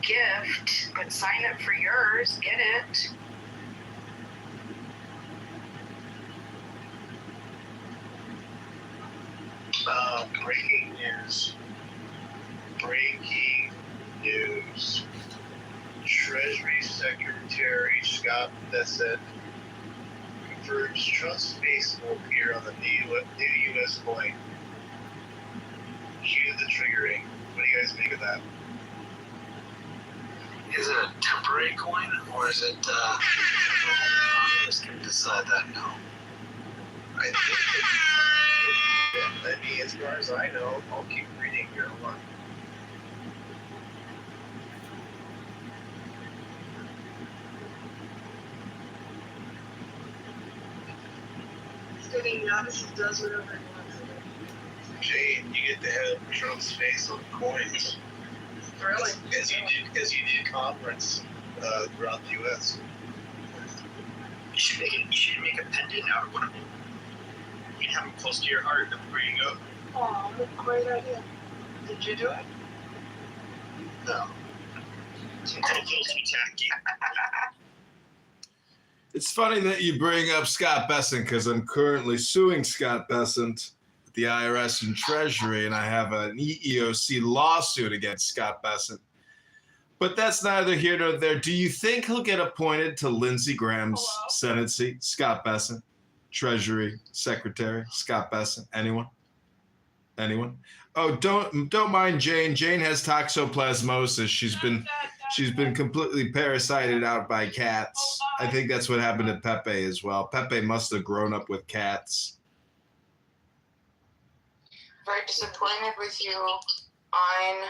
gift, but sign up for yours. Get it. Breaking news. Breaking news. Treasury Secretary Scott Bessent confirms Trump's face will appear on the new U.S. coin. Cue the triggering. What do you guys make of that? Is it a temporary coin, or is it Congress can decide that now? I think I mean, as far as I know, I'll keep reading here. Hold on. Getting notice does whatever he wants to do. Jane, you get to have Trump's face on coins. Really? As you did conference throughout the U.S. You should make a pendant out of one of them. You can have them close to your heart everywhere you go. Oh, great idea. Did you do it? No. It's a little too tacky. It's funny that you bring up Scott Bessent because I'm currently suing Scott Bessent at the IRS and Treasury, and I have an EEOC lawsuit against Scott Bessent. But that's neither here nor there. Do you think he'll get appointed to Lindsey Graham's Senate seat? Scott Bessent, Treasury Secretary, Scott Bessent. Anyone? Anyone? Oh, don't mind Jane. Jane has toxoplasmosis. She's been completely parasited out by cats. I think that's what happened to Pepe as well. Pepe must have grown up with cats. Very disappointed with you. I'm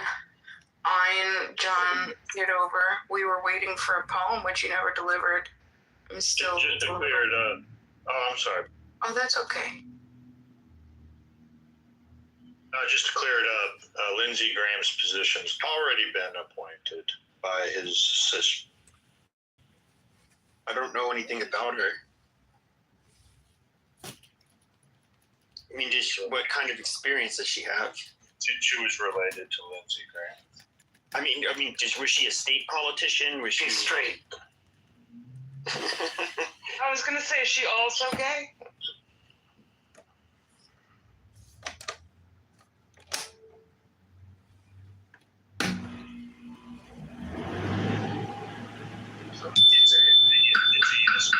John Kitover. We were waiting for a poem which you never delivered. I'm still. Just to clear it up. Oh, I'm sorry. Oh, that's okay. Just to clear it up, Lindsey Graham's position's already been appointed by his sister. I don't know anything about her. I mean, what kind of experience does she have? She was related to Lindsey Graham. I mean, was she a state politician? Was she straight? I was gonna say, is she also gay? So it's a yes.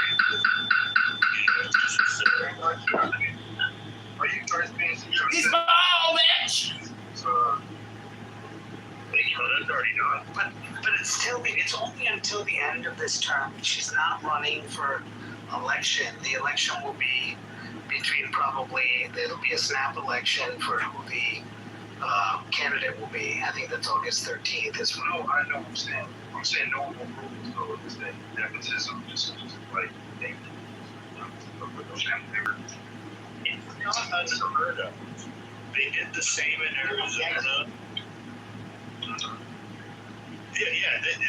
Are you trying to be? He's bald, bitch! So, that's already done. But it's only until the end of this term. She's not running for election. The election will be between there'll be a snap election for who the candidate will be. I think that's August 13th. Is when No, I know what I'm saying. I'm saying no rules, so it's the nepotism, just like they it's not unheard of. They did the same in Arizona.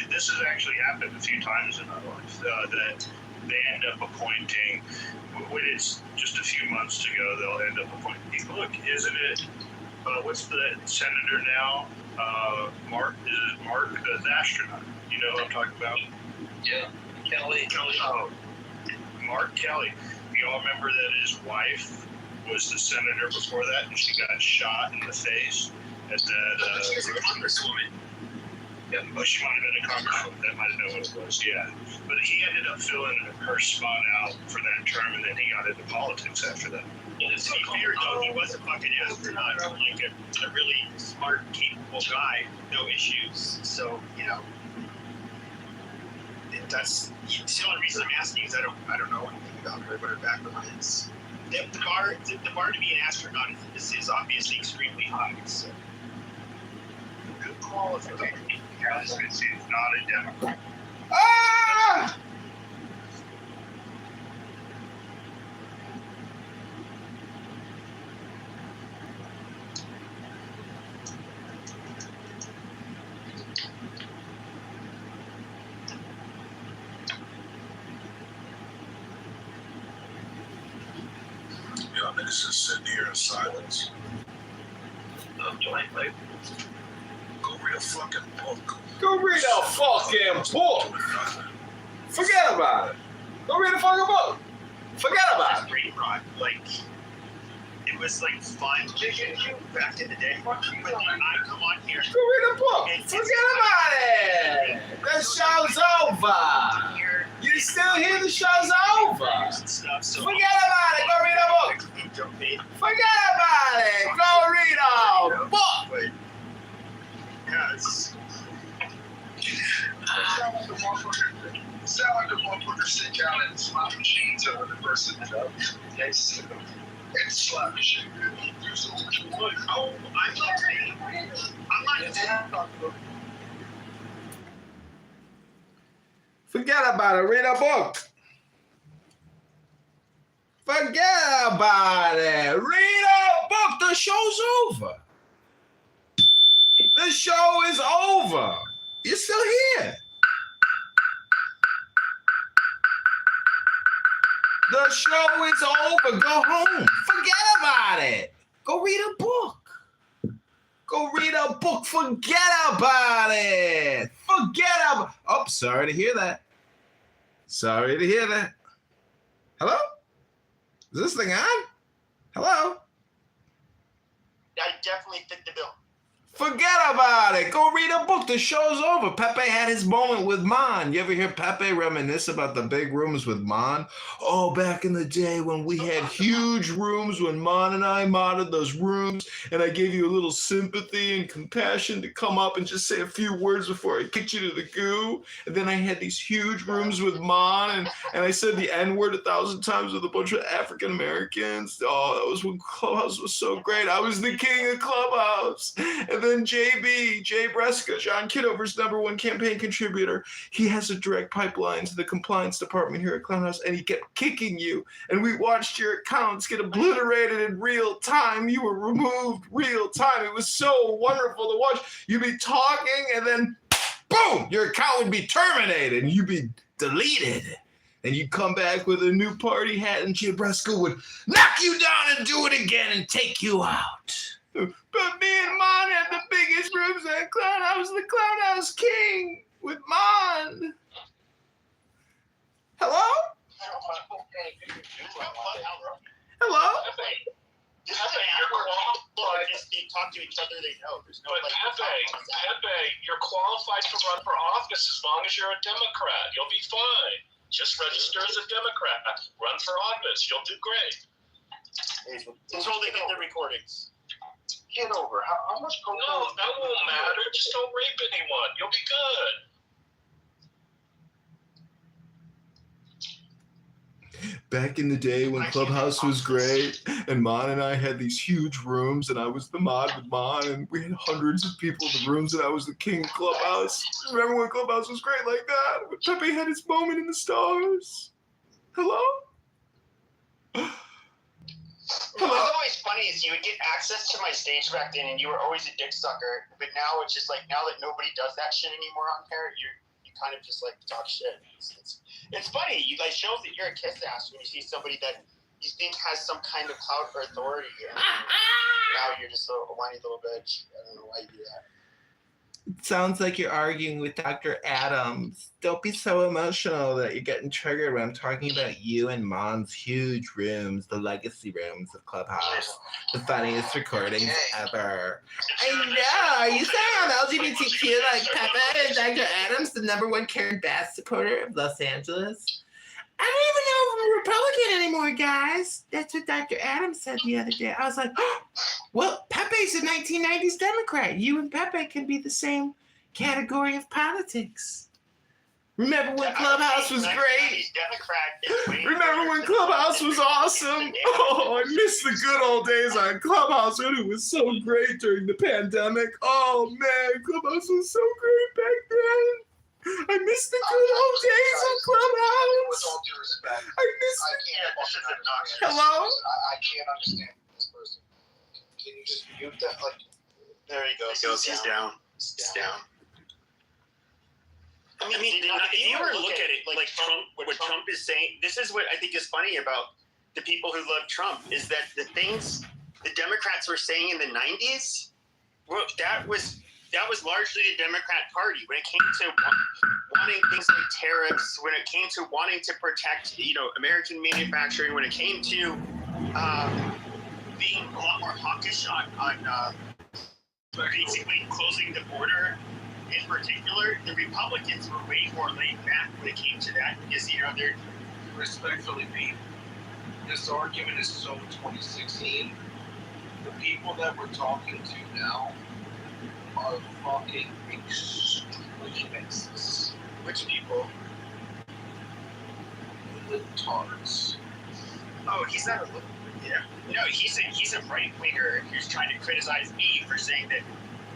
This has actually happened a few times in our life, that they end up appointing, when it's just a few months to go, they'll end up appointing. Look, isn't it, what's the senator now? Mark the astronaut. You know what I'm talking about? Yeah, Kelly. Oh, Mark Kelly. You all remember that his wife was the senator before that, and she got shot in the face at that. She was a congresswoman. Yeah, well, she might have been a congresswoman. That might have known what it was. Yeah, but he ended up filling her spot out for that term, and then he got into politics after that. Well, to be fair, though, he was a fucking astronaut, like a really smart, capable guy, no issues. So, that's the only reason I'm asking is I don't know anything about her, what her background is. The bar to be an astronaut is obviously extremely high. So. Good qualification. He's not a Democrat. Ah! I'm going to just sit here in silence. Go real a fucking book. Go read a fucking book. Forget about it. Go read a fucking book. Forget about it. Great rod. Like, it was like fun back in the day. But I come on here. Go read a book. Forget about it. The show's over. You still hear the show's over. Stuff, so Forget about it. Go read a book. Forget about it. Go read a book. But, yeah, it's... Sound like the motherfucker sit down and slap machines over the person next to them. And slap machine. Oh, I'm not Forget about it. Read a book. Forget about it. Read a book. The show's over. The show is over. You're still here. The show is over. Go home. Forget about it. Go read a book. Go read a book. Forget about it. Forget about. Oh, sorry to hear that. Sorry to hear that. Hello? Is this thing on? Hello? I definitely fit the bill. Forget about it. Go read a book. The show's over. Pepe had his moment with Mon. You ever hear Pepe reminisce about the big rooms with Mon? Oh, back in the day when we had huge rooms, when Mon and I modded those rooms, and I gave you a little sympathy and compassion to come up and just say a few words before I kicked you to the goo. And then I had these huge rooms with Mon, and I said the N-word 1,000 times with a bunch of African Americans. Oh, that was when Clubhouse was so great. I was the king of Clubhouse. And then Jay Bresca, John Kitover's #1 campaign contributor, he has a direct pipeline to the compliance department here at Clownhouse, and he kept kicking you. And we watched your accounts get obliterated in real time. You were removed real time. It was so wonderful to watch. You'd be talking, and then boom, your account would be terminated, and you'd be deleted. And you'd come back with a new party hat, and Jay Bresca would knock you down and do it again and take you out. But me and Mon had the biggest rooms at Clownhouse, the Clownhouse King with Mon. Hello? Hello? They talk to each other, they know. There's no, But Pepe, you're qualified to run for office as long as you're a Democrat. You'll be fine. Just register as a Democrat. Run for office. You'll do great. until they get the recordings. Get over. How much cocaine? No, that won't matter. Just don't rape anyone. You'll be good. Back in the day when Clubhouse was great, and Mon and I had these huge rooms, and I was the mod with Mon, and we had hundreds of people in the rooms, and I was the king of Clubhouse. Remember when Clubhouse was great like that? When Pepe had his moment in the stars. Hello? What was always funny is you would get access to my stage back then, and you were always a dick sucker. But now it's just like, now that nobody does that shit anymore on here, you kind of just like talk shit. It's funny. You guys shows that you're a kiss ass when you see somebody that you think has some kind of clout or authority. And now you're just a whiny little bitch. I don't know why you do that. It sounds like you're arguing with Dr. Adams. Don't be so emotional that you're getting triggered when I'm talking about you and Mon's huge rooms, the legacy rooms of Clubhouse, the funniest recordings ever. I know. Are you saying I'm LGBTQ like Pepe and Dr. Adams, the #1 Karen Bass supporter of Los Angeles? I don't even know if I'm a Republican anymore, guys. That's what Dr. Adams said the other day. I was like, oh, well, Pepe's a 1990s Democrat. You and Pepe can be the same category of politics. Remember when Clubhouse was great? Remember when Clubhouse was awesome? Oh, I miss the good old days on Clubhouse when it was so great during the pandemic. Oh, man, Clubhouse was so great back then. I miss the good old days on Clubhouse. With all due respect, I miss Hello? I can't understand this person. Can you just mute that? Like, There he goes. He's down. He's down. I mean, if you ever look at it, like Trump, what Trump is saying, this is what I think is funny about the people who love Trump, is that the things the Democrats were saying in the 90s, well, that was that was largely the Democrat Party when it came to wanting things like tariffs, when it came to wanting to protect, American manufacturing, when it came to being a lot more hawkish on basically closing the border. In particular, the Republicans were way more laid back when it came to that because they're Respectfully, Pete, this argument is so 2016. The people that we're talking to now are fucking extremists. which people. Libtards. Oh, he's not a no, he's a right winger who's trying to criticize me for saying that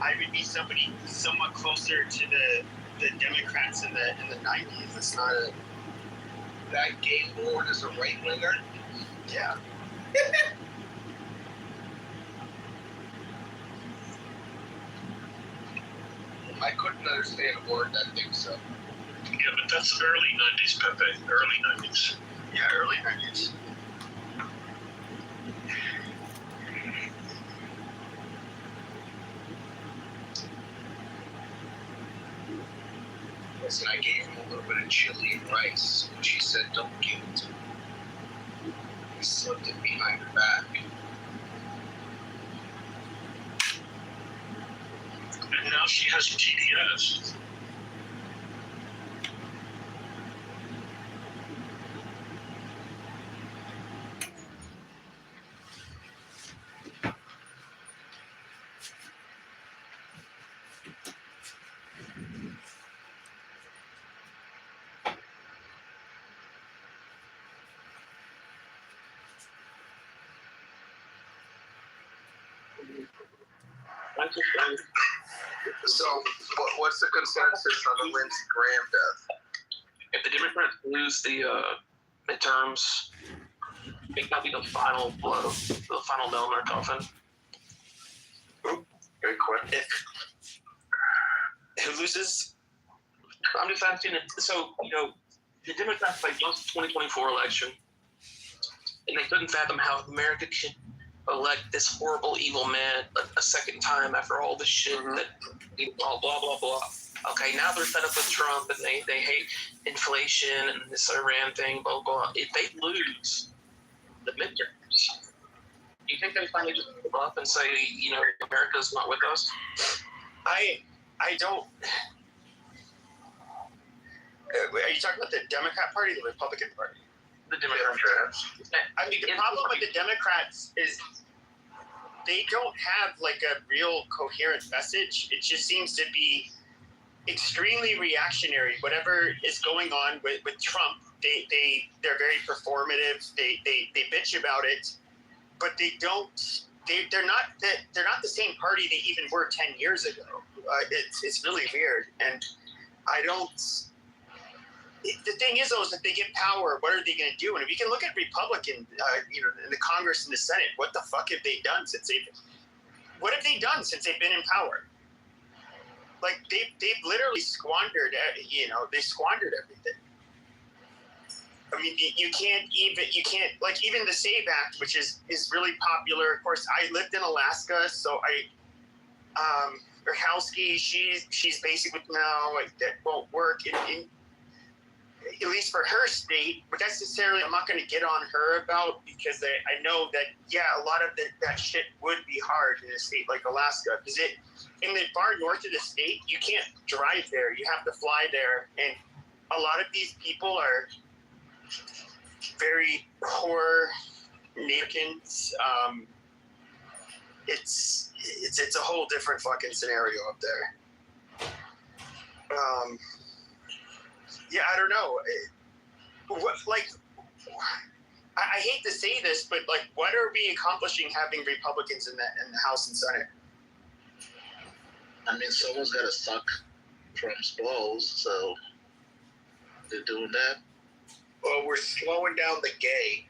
I would be somebody somewhat closer to the Democrats in the 90s. It's not a That gay lord is a right winger. yeah. I couldn't understand a word that thinks so. Yeah, but that's early 90s, Pepe. Early 90s. Yeah, early 90s. Listen, I gave him a little bit of chili and rice, and she said, "Don't give it to me." He slipped it behind her back. And now she has GDS. So, what's the consensus on the Lindsey Graham death? If the Democrats lose the midterms, I think that'll be the final blow, the final nail in their coffin. Very quick. Who loses? I'm just asking, so, the Democrats lost the 2024 election, and they couldn't fathom how America could elect this horrible, evil man a second time after all this shit that, blah, blah, blah, blah. Okay, now they're fed up with Trump, and they hate inflation and this Iran thing, blah, blah. If they lose the midterms, do you think they finally just give up and say, America's not with us? I don't. Are you talking about the Democrat Party or the Republican Party? The Democrats. I mean, the problem with the Democrats is they don't have a real coherent message. It just seems to be extremely reactionary. Whatever is going on with Trump, they're very performative. They bitch about it, but they don't. They're not the same party they even were 10 years ago. It's really weird, and I don't. The thing is, though, is that they get power. What are they going to do? And if you can look at Republican, in the Congress and the Senate, what the fuck have they done since they've been in power? They've literally squandered. They squandered everything. I mean, you can't even the SAVE Act, which is really popular. Of course, I lived in Alaska, so Urkowski, she's basically now that won't work at least for her state, but necessarily I'm not going to get on her about, because I know that, a lot of that shit would be hard in a state like Alaska, because in the far north of the state, you can't drive there. You have to fly there. And a lot of these people are very poor Americans. It's a whole different fucking scenario up there. I don't know. I hate to say this, but what are we accomplishing having Republicans in the House and Senate? I mean, someone's got to suck Trump's blows, so they're doing that. Well, we're slowing down the gay,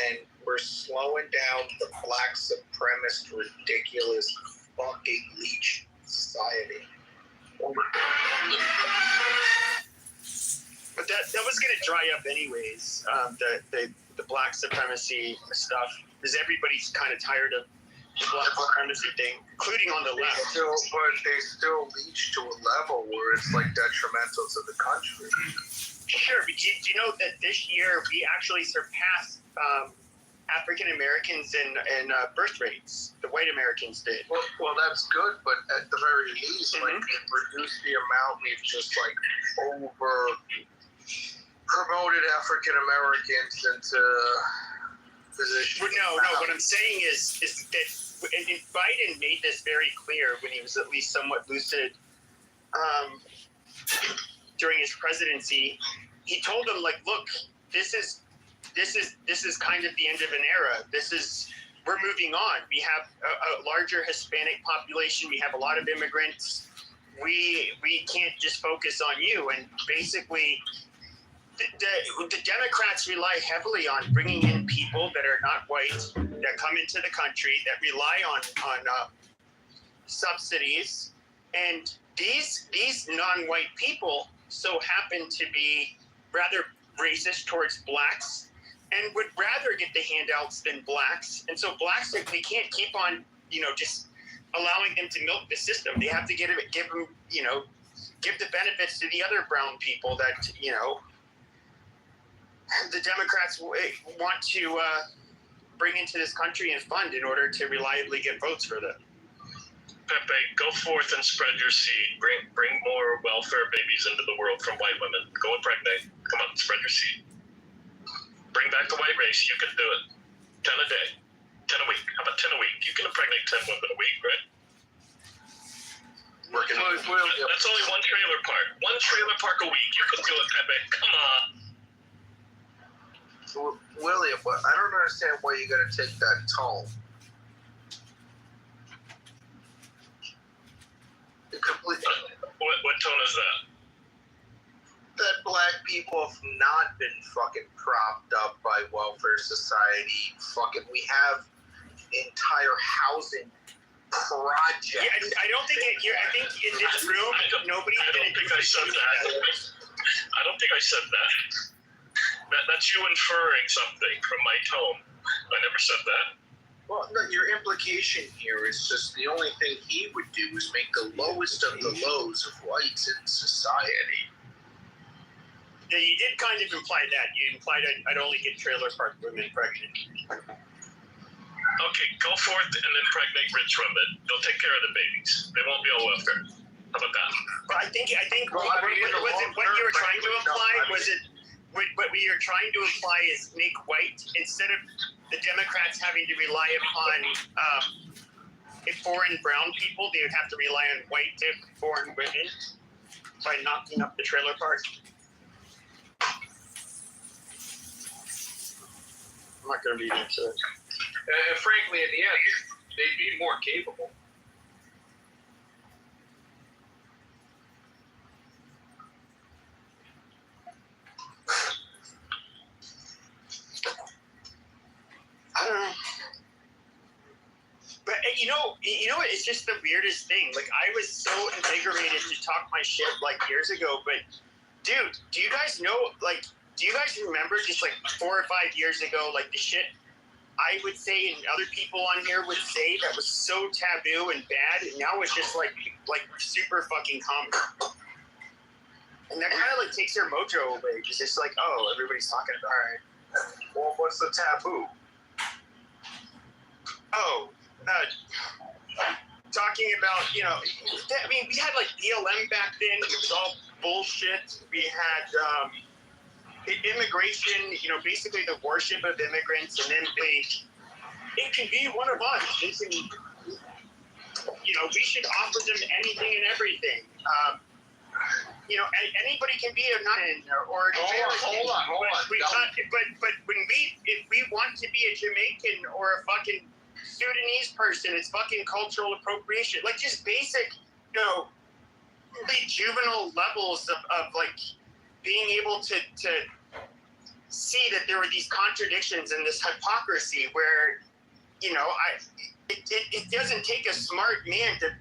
and we're slowing down the black supremacist, ridiculous, fucking leech society. But that was going to dry up anyways, the black supremacy stuff, because everybody's kind of tired of black supremacy thing, including on the left. They still reach to a level where it's like detrimental to the country. Sure, but do you know that this year we actually surpassed African Americans in birth rates? The white Americans did. Well, that's good, but at the very least, like, reduce the amount we've just like over promoted African Americans into positions. Well, no. What I'm saying is that and Biden made this very clear when he was at least somewhat lucid during his presidency. He told them, like, look, this is kind of the end of an era. We're moving on. We have a larger Hispanic population. We have a lot of immigrants. We can't just focus on you. And basically, the Democrats rely heavily on bringing in people that are not white, that come into the country, that rely on subsidies. And these non-white people so happen to be rather racist towards blacks and would rather get the handouts than blacks. And so blacks, we can't keep on, just allowing them to milk the system. They have to give them, give the benefits to the other brown people that, the Democrats want to bring into this country and fund in order to reliably get votes for them. Pepe, go forth and spread your seed. Bring more welfare babies into the world from white women. Go impregnate. Come on, spread your seed. Bring back the white race. You can do it. 10 a day. 10 a week. How about 10 a week? You can impregnate 10 women a week, right? That's only one trailer park. One trailer park a week. You can do it, Pepe. Come on. William, but I don't understand why you got to take that tone. What tone is that? That black people have not been fucking propped up by welfare society. We have entire housing projects. Yeah, I don't think I think in this room, nobody's going to think I said that. I don't think I said that. That's you inferring something from my tone. I never said that. Well, no, your implication here is just the only thing he would do is make the lowest of the lows of whites in society. Yeah, you did kind of imply that. You implied I'd only get trailer park women pregnant. Okay, go forth and impregnate rich women. They'll take care of the babies. They won't be on welfare. How about that? But I think what you were trying to imply was it. What you're trying to imply is make white, instead of the Democrats having to rely upon foreign brown people, they would have to rely on white foreign women by knocking up the trailer park. I'm not going to read into it. And frankly, in the end, they'd be more capable. I don't know. But it's just the weirdest thing. Like, I was so invigorated to talk my shit like years ago, but dude, do you guys know, like, do you guys remember just like 4 or 5 years ago, like the shit I would say and other people on here would say that was so taboo and bad, and now it's just like super fucking common. And that kind of like takes their mojo away. It's just like, oh, everybody's talking about it. Well, what's the taboo? Talking about, I mean, we had like BLM back then. It was all bullshit. We had immigration, basically the worship of immigrants, and then it can be one of us. They can, we should offer them anything and everything. Anybody can be a nun or hold on. But if we want to be a Jamaican or a fucking Sudanese person, it's fucking cultural appropriation. Like, just basic, really juvenile levels of like being able to see that there were these contradictions and this hypocrisy where, it doesn't take a smart man to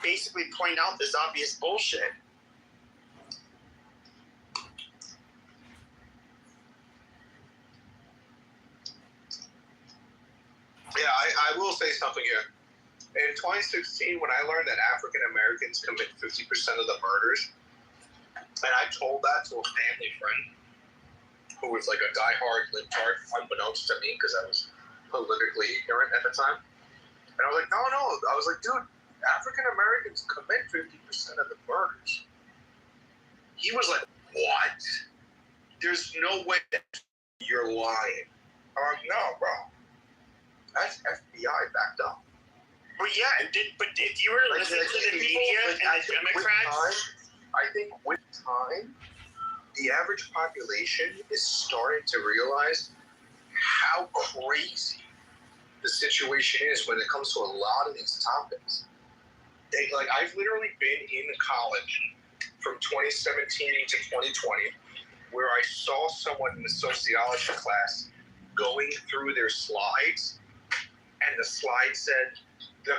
basically point out this obvious bullshit. Yeah, I I will say something here. In 2016, when I learned that African Americans commit 50% of the murders, and I told that to a family friend who was like a diehard libtard, unbeknownst to me because I was politically ignorant at the time. And I was like, no. I was like, dude, African Americans commit 50% of the murders. He was like, what? There's no way that you're lying. I'm like, no, bro. That's FBI backed up. Well, yeah, but if you were listening to the media and the Democrats, I think with time, the average population is starting to realize how crazy the situation is when it comes to a lot of these topics. I've literally been in college from 2017 to 2020, where I saw someone in the sociology class going through their slides, and the slide said the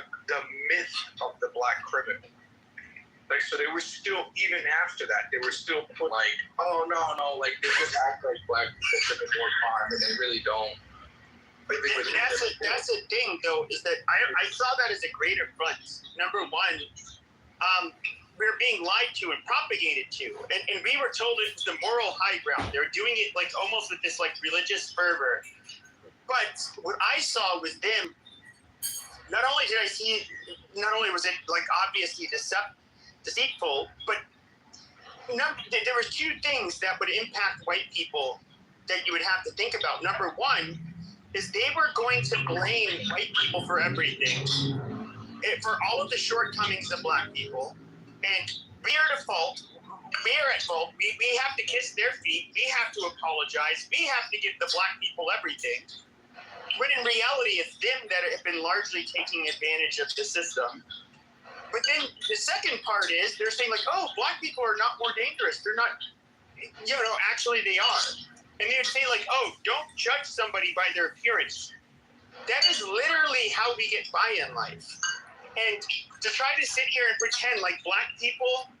myth of the black criminal. So they were still, even after that, they were still put oh no, they just act like black people commit more crime, and they really don't. That's the thing, though, is that I saw that as a great affront. Number one, we're being lied to and propagated to, and we were told it was the moral high ground. They were doing it almost with this religious fervor. But what I saw was them. Not only was it obviously deceitful, but there were two things that would impact white people that you would have to think about. Number one is they were going to blame white people for everything, for all of the shortcomings of black people, and we are at fault. We have to kiss their feet. We have to apologize. We have to give the black people everything. When in reality, it's them that have been largely taking advantage of the system. But then the second part is they're saying black people are not more dangerous. They're not, actually they are. And they would say don't judge somebody by their appearance. That is literally how we get by in life. And to try to sit here and pretend like black people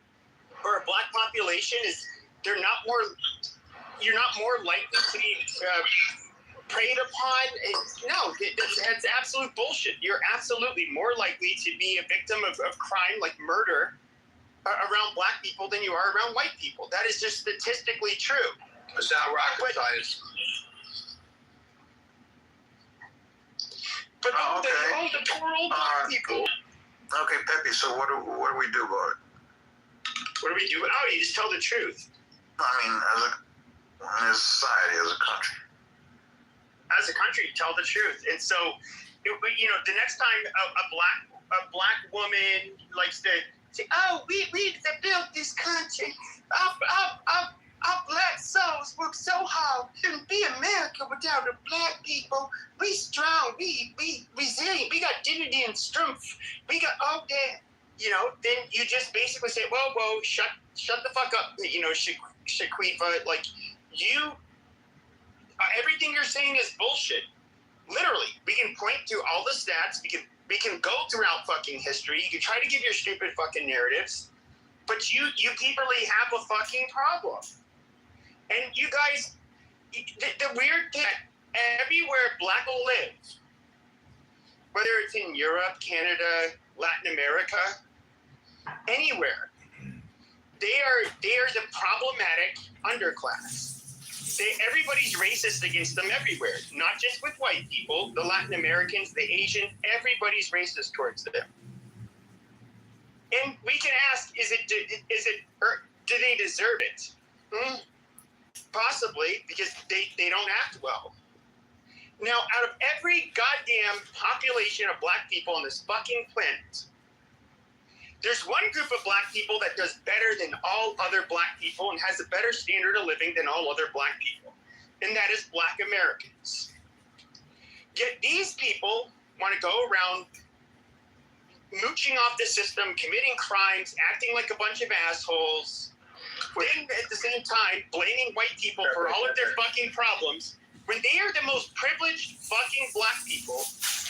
or a black population you're not more likely to be preyed upon. No, that's absolute bullshit. You're absolutely more likely to be a victim of crime like murder around black people than you are around white people. That is just statistically true. It's not rocket science. But the poor old black people. Okay, Pepe, so what do we do about it? What do we do? Oh, you just tell the truth. I mean, as a society, as a country. As a country, tell the truth. And so, the next time a black woman likes to say, "Oh, we built this country. Our black souls work so hard. Couldn't be America without the black people. We strong. We resilient. We got dignity and strength. We got all that." Then you just basically say, "Whoa, shut the fuck up." Shaquifa, everything you're saying is bullshit. Literally, we can point to all the stats. We can go throughout fucking history. You can try to give your stupid fucking narratives, but you people have a fucking problem. And you guys, the weird thing, everywhere black will live, whether it's in Europe, Canada, Latin America, anywhere, they are the problematic underclass. Everybody's racist against them everywhere, not just with white people, the Latin Americans, the Asian, everybody's racist towards them. And we can ask, or do they deserve it? Possibly, because they don't act well. Now, out of every goddamn population of black people on this fucking planet, there's one group of black people that does better than all other black people and has a better standard of living than all other black people, and that is black Americans. Yet these people want to go around mooching off the system, committing crimes, acting like a bunch of assholes, then at the same time blaming white people for all of their fucking problems, when they are the most privileged fucking black people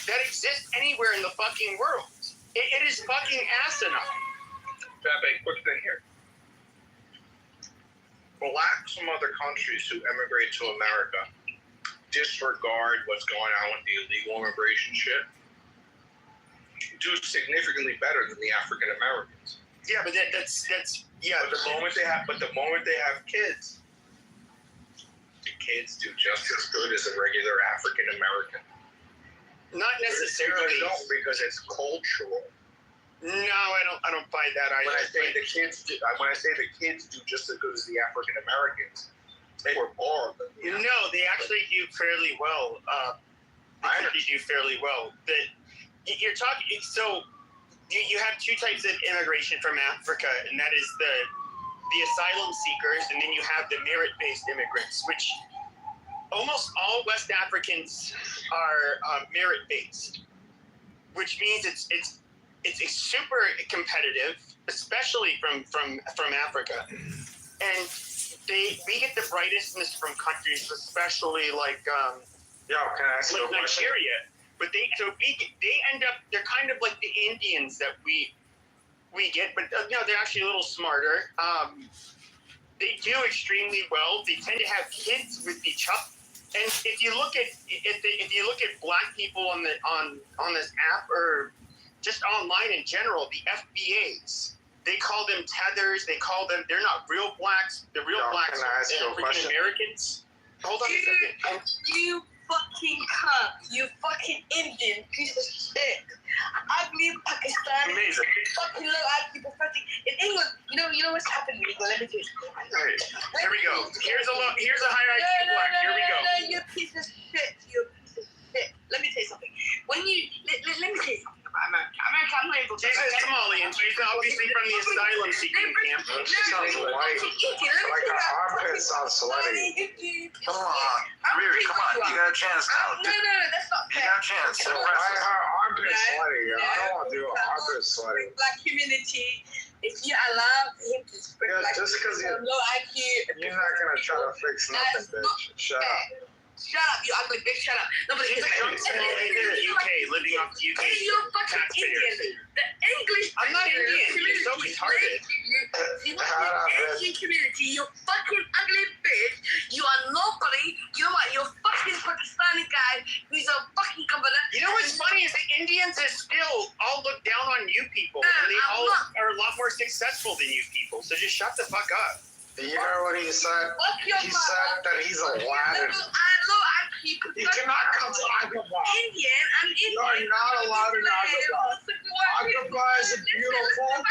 that exist anywhere in the fucking world. It is fucking asinine. Pepe, quick thing here. Blacks from other countries who immigrate to America disregard what's going on with the illegal immigration shit do significantly better than the African Americans. Yeah, but that's yeah. But the moment they have kids, the kids do just as good as a regular African American. Not necessarily. They don't, because it's cultural. No, I don't buy that either. When I say the kids do just as good as the African Americans, they were born. No, they actually do fairly well. They do fairly well. You're talking. So you have two types of immigration from Africa, and that is the asylum seekers, and then you have the merit-based immigrants, which almost all West Africans are merit-based, which means it's super competitive, especially from Africa, and we get the brightest from countries, especially like Yo, can I ask you a question? Nigeria. But they end up, they're kind of like the Indians that we get, but they're actually a little smarter. They do extremely well. They tend to have kids with each other. And if you look at black people on this app, or just online in general, the FBAs, they call them tethers. They're not real blacks. The real blacks can I are ask you a African question? Americans. Hold on a second. You fucking cunt. You fucking Indian piece of shit. Ugly Pakistani. Amazing. Fucking low IQ pathetic. In England, you know what's happening in England? Let me tell you. Here we go. Here's a high IQ black. Here we go. No, you piece of shit. You piece of shit. Let me tell you something. When you let me tell you something. I'm not able to. She's a Somalian. She's obviously from the asylum seeking camp. She sounds white. Like her armpits sound sweaty. Come on. Riri, come on. You got a chance now. No, that's not fair. You got a chance. No, Why her armpits No, sweaty? I no, don't want to do her armpits sweaty. Black community, if you allow him to spread Yeah, black just 'cause community, low IQ, You're not going to try to fix nothing, bitch. Shut up. Shut up, you ugly bitch, shut up. Nobody She's cares. a drunk Somalian in the UK, living off the UK Hey, you're fucking taxpayers. Indian. The English I'm not Indian. You're community so retarded. You Asian community, you fucking ugly bitch. You are nobody. You know what? You're fucking Pakistani guy who's a fucking governor. You know what's funny is the Indians is still all look down on you people. No, And they I'm all not. are a lot more successful than you people. So just shut the fuck up. You heard what he said? Fuck your He said that he's a Latin. You cannot come to Agrabah. Indian, I'm Indian. You are not allowed in Agrabah. Agrabah is beautiful.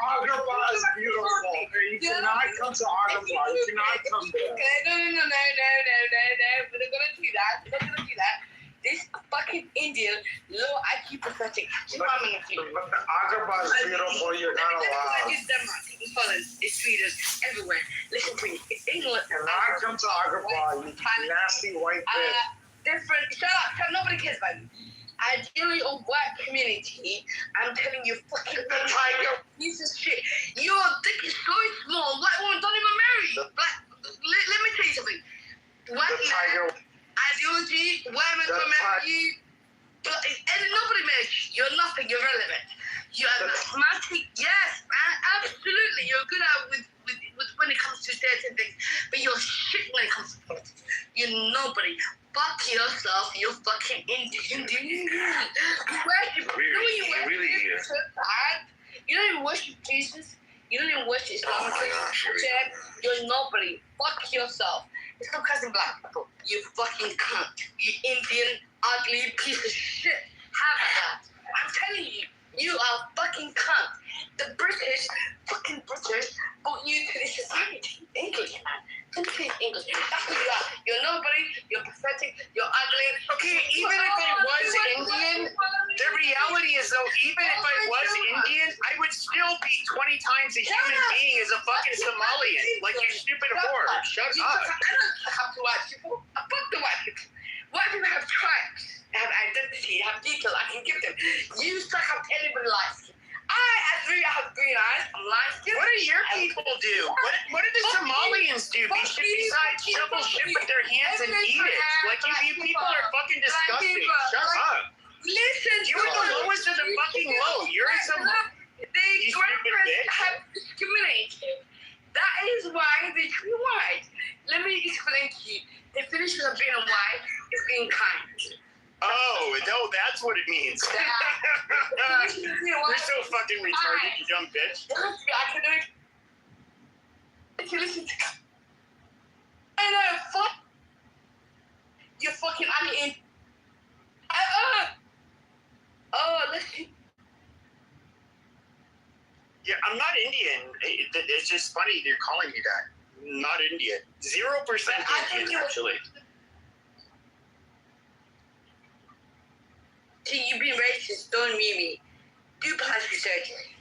Agrabah is beautiful. You cannot come to Agrabah. You cannot come there. No. We're not gonna do that. This fucking Indian, low IQ pathetic. Agrabah is beautiful. You're not allowed. It's Denmark, it's Holland, it's Sweden, everywhere. Listen to me. It's England. You cannot come to Agrabah, you nasty white bitch. Different. Shut up. Nobody cares about you. Ideally, a black community, I'm telling you, fucking tiger piece of shit. Your dick is so small. White women don't even marry you. Black. Let me tell you something. White man, ideology, white men don't marry you. And nobody marries you. You're nothing. You're relevant. You're mathematic. Yes, man, absolutely. You're good at with when it comes to certain things, but you're shit when it comes to politics. You're nobody. Fuck yourself, you fucking Indian. You worship. You don't even worship Jesus. You don't even worship Islam. You're nobody. Fuck yourself. It's not cousin black people. You fucking cunt. You Indian, ugly piece of shit. Have that. I'm telling you, you are a fucking cunt. The British, fucking British, brought you to this society. English, man. Complete English. That's what you are. You're nobody. You're pathetic. You're ugly. Okay, even if I was Indian, the reality is though, even if I was Indian, I would still be 20 times a human being as a fucking Somalian. Like you stupid whore. Shut up. I don't have to white people. Fuck the white people. White people have tribes, have identity, have detail. I can give them. You suck up to anybody life. I have green eyes. I'm light skinned. What do your people do? What do the Somalians do? They should besides shovel shit with their hands and eat it. Like you people are fucking disgusting. Shut up. Listen, you are the lowest of the fucking low. You're a Somalian. The grandparents have discriminated. That is why they treat white. Let me explain to you. The definition of being white is being kind. Oh, no, that's what it means. You're so fucking retarded, you dumb bitch. Fuck. You fucking onion. Listen. Yeah, I'm not Indian. It's just funny you're calling me that. Not Indian. 0% Indian, actually. See, you've been racist, don't mean me. Do plastic surgery.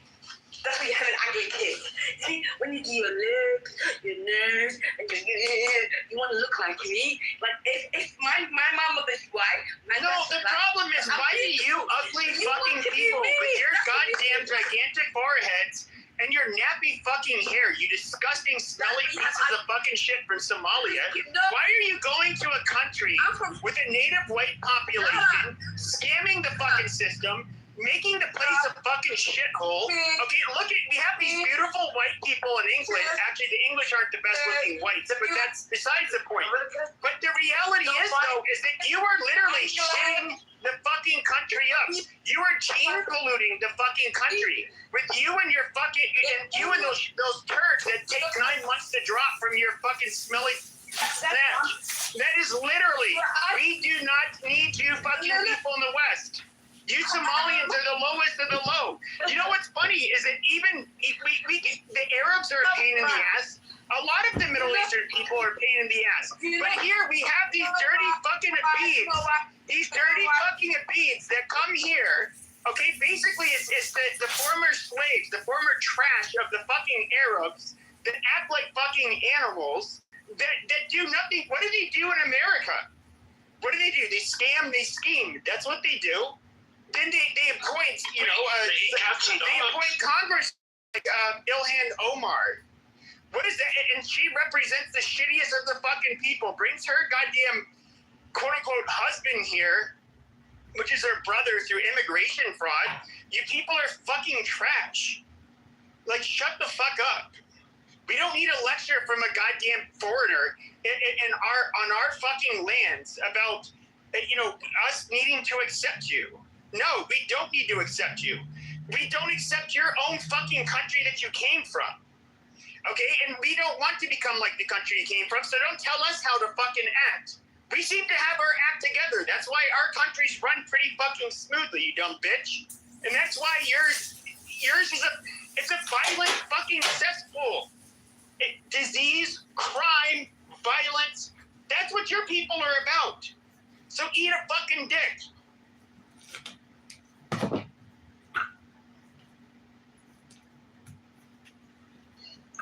That's why you have an ugly kid. See, when you do your lips, your nose, and you want to look like me. Like, if my mama was white, No, the problem is, why do you ugly fucking people with your goddamn gigantic foreheads and your nappy fucking hair, you disgusting, smelly pieces of fucking shit from Somalia, why are you going to a country with a native white population, scamming the fucking system, making the place a fucking shithole? Okay, look at, we have these beautiful white people in England. Actually, the English aren't the best looking whites, but that's besides the point. But the reality is, though, is that you are literally shitting the fucking country up. You are gene polluting the fucking country with you and your fucking, and you and those turds that take 9 months to drop from your fucking smelly snatch. That is literally, we do not need you fucking people in the West. You Somalians are the lowest of the low. You know what's funny is that even if the Arabs are a pain in the ass. A lot of the Middle Eastern people are a pain in the ass. But here we have these dirty fucking Abids. These dirty fucking Abids that come here. Okay, basically it's the former slaves, the former trash of the fucking Arabs that act like fucking animals that do nothing. What do they do in America? What do? They scam, they scheme. That's what they do. Then they appoint, they appoint Congress like Ilhan Omar. What is that? And she represents the shittiest of the fucking people. Brings her goddamn quote-unquote husband here, which is her brother through immigration fraud. You people are fucking trash. Like, shut the fuck up. We don't need a lecture from a goddamn foreigner on our fucking lands about, us needing to accept you. No, we don't need to accept you. We don't accept your own fucking country that you came from. Okay, and we don't want to become like the country you came from, so don't tell us how to fucking act. We seem to have our act together. That's why our countries run pretty fucking smoothly, you dumb bitch. And that's why yours is it's a violent fucking cesspool. Disease, crime, violence. That's what your people are about. So eat a fucking dick.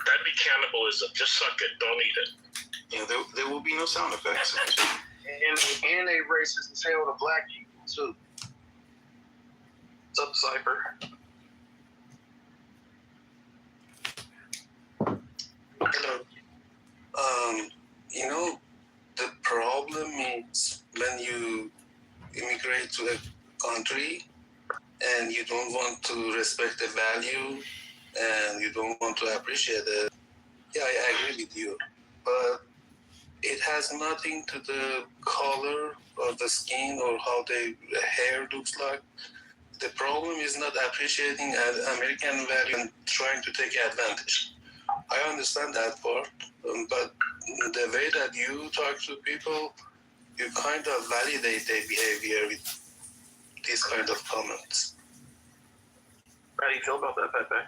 That'd be cannibalism. Just suck it. Don't eat it. Yeah, there will be no sound effects. and they racist and say all the black people too. What's up, Cypher? Hello. The problem is when you immigrate to a country and you don't want to respect the value and you don't want to appreciate it. Yeah, I agree with you. But it has nothing to the color of the skin or how the hair looks like. The problem is not appreciating American value and trying to take advantage. I understand that part, but the way that you talk to people, you kind of validate their behavior with these kind of comments. How do you feel about that, Pepe?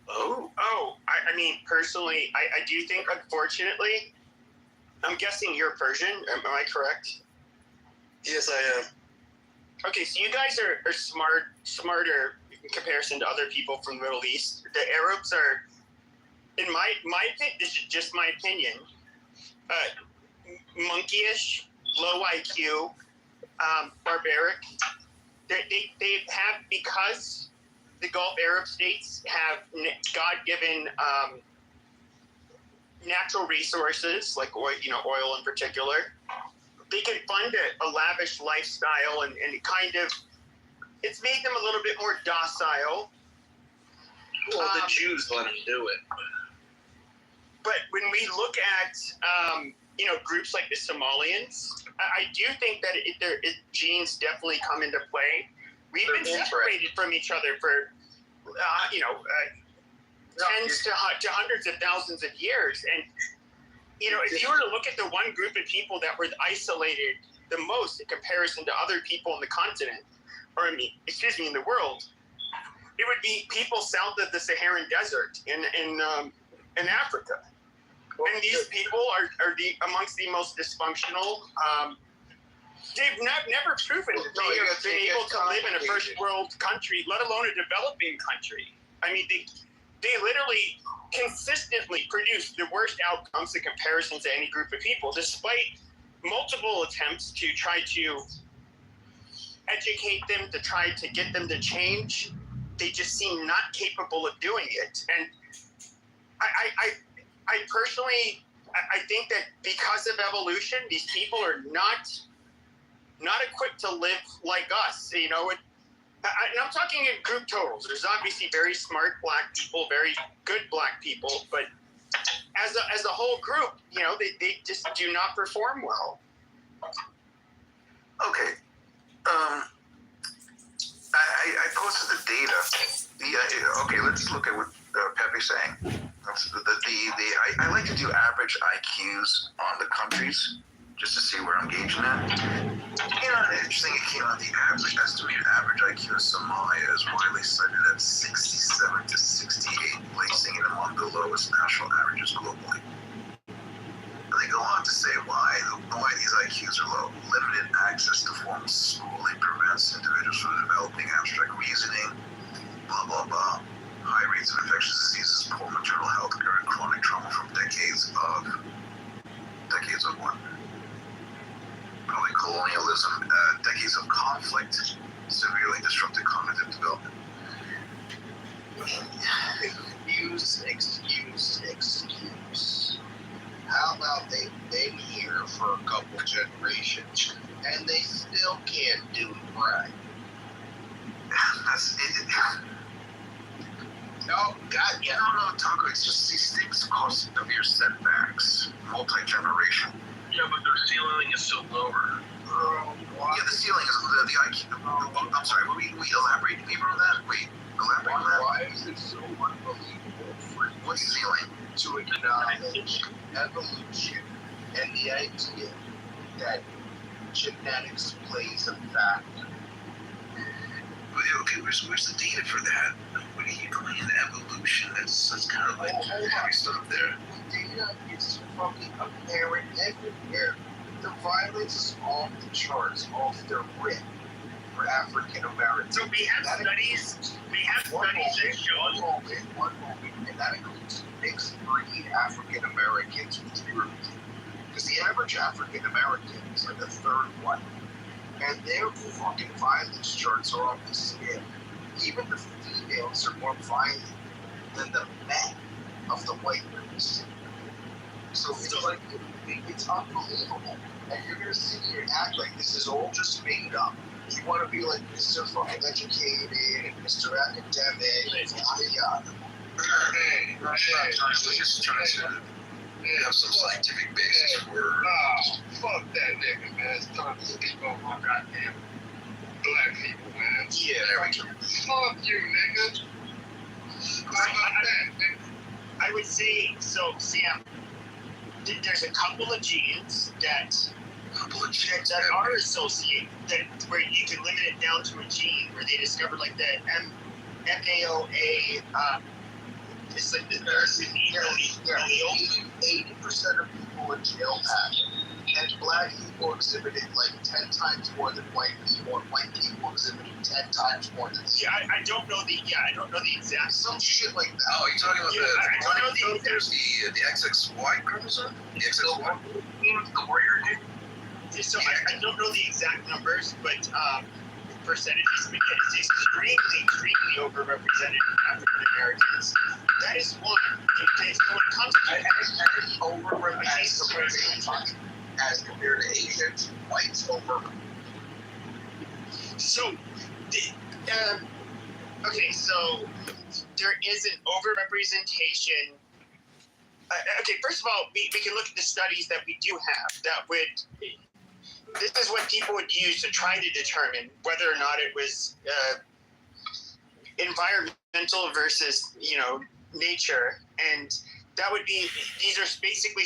I mean, personally, I do think, unfortunately, I'm guessing you're Persian. Am I correct? Yes, I am. Okay, so you guys are smarter in comparison to other people from the Middle East. The Arabs are, in my opinion, this is just my opinion, monkeyish, low IQ, barbaric. They have, because the Gulf Arab states have God-given natural resources, like oil in particular. They can fund a lavish lifestyle, and it's made them a little bit more docile. Well, the Jews let them do it. But when we look at groups like the Somalians. I do think that genes definitely come into play. We've been separated from each other for, tens to hundreds of thousands of years. And, if you were to look at the one group of people that were isolated the most in comparison to other people in the continent, in the world, it would be people south of the Saharan Desert in Africa. And these people are amongst the most dysfunctional. They've never proven that they have been able to live in a first world country, let alone a developing country. I mean, they literally consistently produce the worst outcomes in comparison to any group of people, despite multiple attempts to try to educate them, to try to get them to change. They just seem not capable of doing it. And I personally, I think that because of evolution, these people are not equipped to live like us. And I'm talking in group totals. There's obviously very smart black people, very good black people, but as a whole group, they just do not perform well. Okay. I posted the data. Okay, let's look at what Pepe's saying. I like to do average IQs on the countries just to see where I'm gauging at. Interesting, it came out the estimated average IQ of Somalia is widely cited at 67 to 68, placing it among the lowest national averages globally. And they go on to say why these IQs are low. Limited access to formal schooling prevents individuals from developing abstract reasoning, blah, blah, blah. High rates of infectious diseases, poor maternal health care, and chronic trauma from decades of what? Probably colonialism, decades of conflict, severely disrupted cognitive development. Excuse. How about they've been here for a couple generations and they still can't do it right? That's it. No, God, yeah. No, Taco, it's just these things cause severe setbacks, multi-generation. Yeah, but their ceiling is still lower. Yeah, the ceiling is the IQ. I'm sorry, we elaborate deeper on that? Elaborate on that? Why is it so unbelievable for What's the ceiling? To acknowledge evolution and the idea that genetics plays a factor? Okay, where's the data for that? What are you calling an evolution? That's kind of like heavy stuff there. The data is fucking apparent everywhere. The violence is off the charts, off the rip for African Americans. So we have studies that show. One moment, and that includes mixed breed African Americans, which we were, because the average African American is like a third white. And their fucking violence charts are off the scale. Even the females are more violent than the men of the white race. So it's like, it's unbelievable. And you're gonna sit here and act like this is all just made up. You want to be like Mr. fucking educated and Mr. Academic and yada yada. We're just trying to have some scientific basis for. Fuck that nigga, man. It's time to speak on my goddamn black people, man. Yeah, there we go. Fuck you, nigga. I would say, so Sam, there's a couple of genes that are associated, where you can limit it down to a gene where they discovered like the MAOA. It's like the 80% of people in jail have it. And black people exhibited like 10 times more than white people, and white people exhibited 10 times more than I don't know the exact. Some shit like that. Oh, you're talking about there's the XXY chromosome? The XXY? The warrior dude. So I don't know the exact numbers, but percentages, because it's extremely overrepresented in African Americans. That is one. Okay, so when it comes to overrepresented as compared to Asians, whites over. So, okay, so there is an overrepresentation okay, first of all, we can look at the studies that we do have that would. This is what people would use to try to determine whether or not it was environmental versus, nature, and that would be. These are basically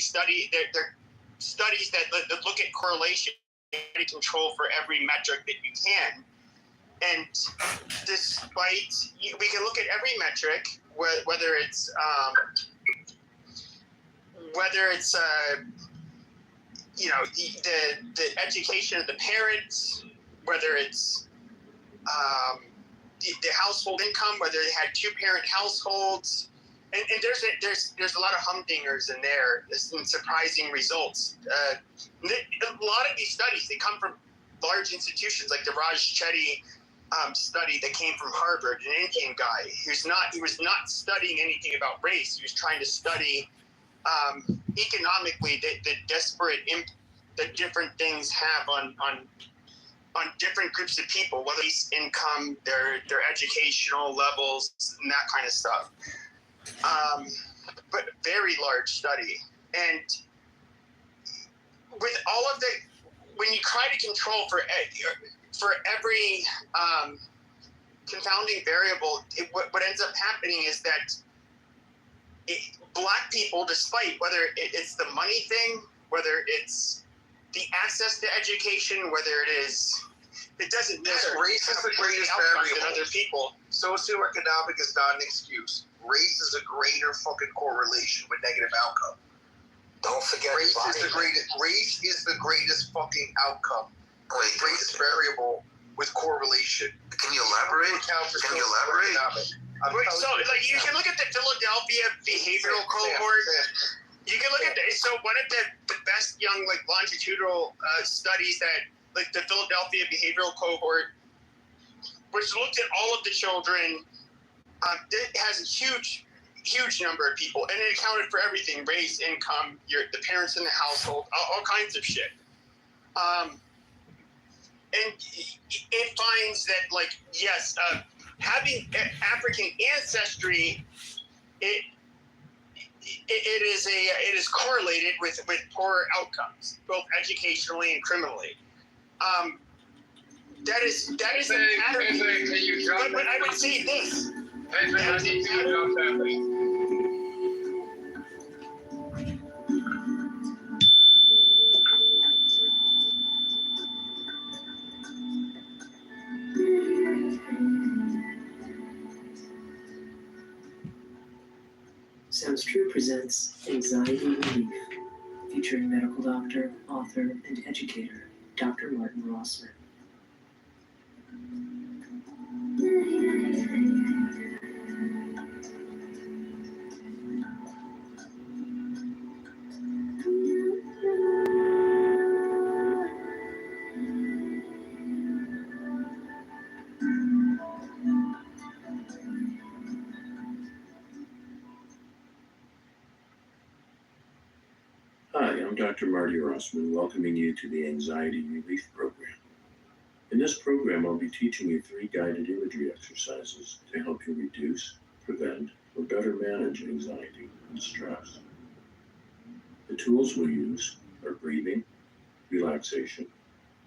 they're studies that look at correlation and control for every metric that you can. And despite, we can look at every metric, whether it's the education of the parents, whether it's the household income, whether they had 2-parent households, and there's a lot of humdingers in there. There's some surprising results. A lot of these studies, they come from large institutions like the Raj Chetty study that came from Harvard, an Indian guy he was not studying anything about race. He was trying to study economically the disparate that different things have on different groups of people, whether it's income, their educational levels, and that kind of stuff. But very large study, and with all of when you try to control for every confounding variable, what ends up happening is that Black people, despite whether it's the money thing, whether it's the access to education, whether it doesn't matter. Race is the greatest variable than other people. Socioeconomic is not an excuse. Race is a greater fucking correlation with negative outcome. Don't forget race is the greatest fucking outcome. Wait, greatest variable with correlation. Can you elaborate? So, you can look at the Philadelphia behavioral cohort. You can look at so one of the best young longitudinal studies that the Philadelphia behavioral cohort, which looked at all of the children, it has a huge number of people, and it accounted for everything: race, income, the parents in the household, all kinds of shit. And it finds that yes, having African ancestry, it is correlated with poorer outcomes, both educationally and criminally. That is a pattern. But I would say this. Sounds True presents Anxiety Relief, featuring medical doctor, author, and educator, Dr. Martin Rossman. Hi, I'm Dr. Marty Rossman, welcoming you to the Anxiety Relief Program. In this program, I'll be teaching you 3 guided imagery exercises to help you reduce, prevent, or better manage anxiety and stress. The tools we'll use are breathing, relaxation,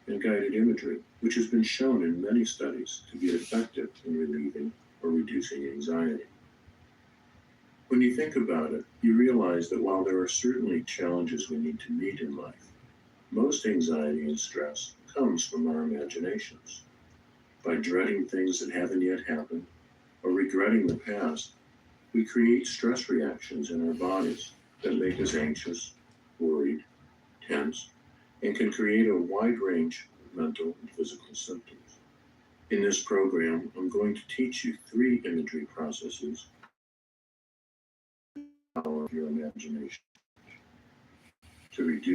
and guided imagery, which has been shown in many studies to be effective in relieving or reducing anxiety. When you think about it, you realize that while there are certainly challenges we need to meet in life, most anxiety and stress comes from our imaginations. By dreading things that haven't yet happened or regretting the past, we create stress reactions in our bodies that make us anxious, worried, tense, and can create a wide range of mental and physical symptoms. In this program, I'm going to teach you 3 imagery processes of your imagination to reduce